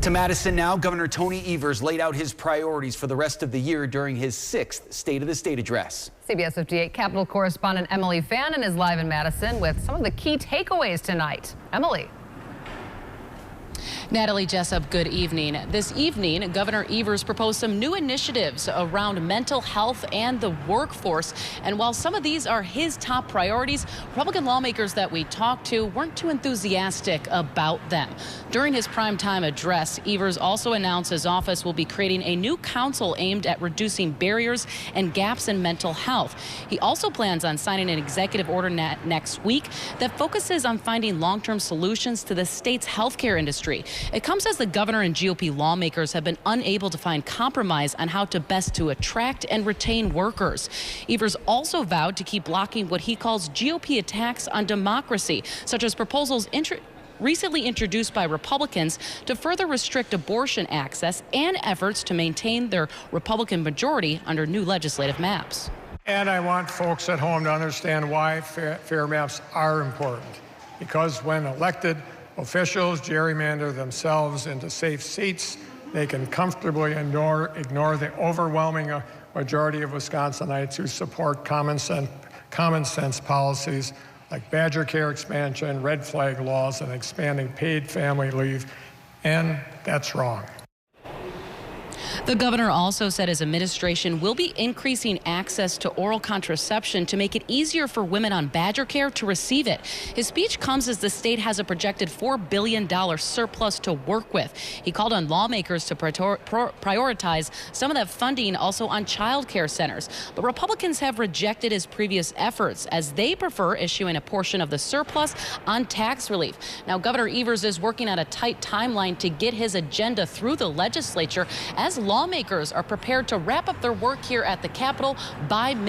To Madison now, Governor Tony Evers laid out his priorities for the rest of the year during his 6th State of the State address. CBS 58 Capitol correspondent Emily Fannin is live in Madison with some of the key takeaways tonight. Emily. Natalie Jessup, good evening. This evening, Governor Evers proposed some new initiatives around mental health and the workforce. And while some of these are his top priorities, Republican lawmakers that we talked to weren't too enthusiastic about them. During his primetime address, Evers also announced his office will be creating a new council aimed at reducing barriers and gaps in mental health. He also plans on signing an executive order next week that focuses on finding long-term solutions to the state's healthcare industry. It comes as the governor and GOP lawmakers have been unable to find compromise on how to best to attract and retain workers. Evers also vowed to keep blocking what he calls GOP attacks on democracy, such as proposals recently introduced by Republicans to further restrict abortion access and efforts to maintain their Republican majority under new legislative maps. And I want folks at home to understand why fair maps are important. Because when elected officials gerrymander themselves into safe seats, they can comfortably ignore the overwhelming majority of Wisconsinites who support common sense policies like Badger Care expansion, red flag laws, and expanding paid family leave. And that's wrong. The governor also said his administration will be increasing access to oral contraception to make it easier for women on Badger Care to receive it. His speech comes as the state has a projected $4 billion surplus to work with. He called on lawmakers to prioritize some of that funding also on child care centers. But Republicans have rejected his previous efforts as they prefer issuing a portion of the surplus on tax relief. Now, Governor Evers is working on a tight timeline to get his agenda through the legislature as lawmakers are prepared to wrap up their work here at the Capitol by mid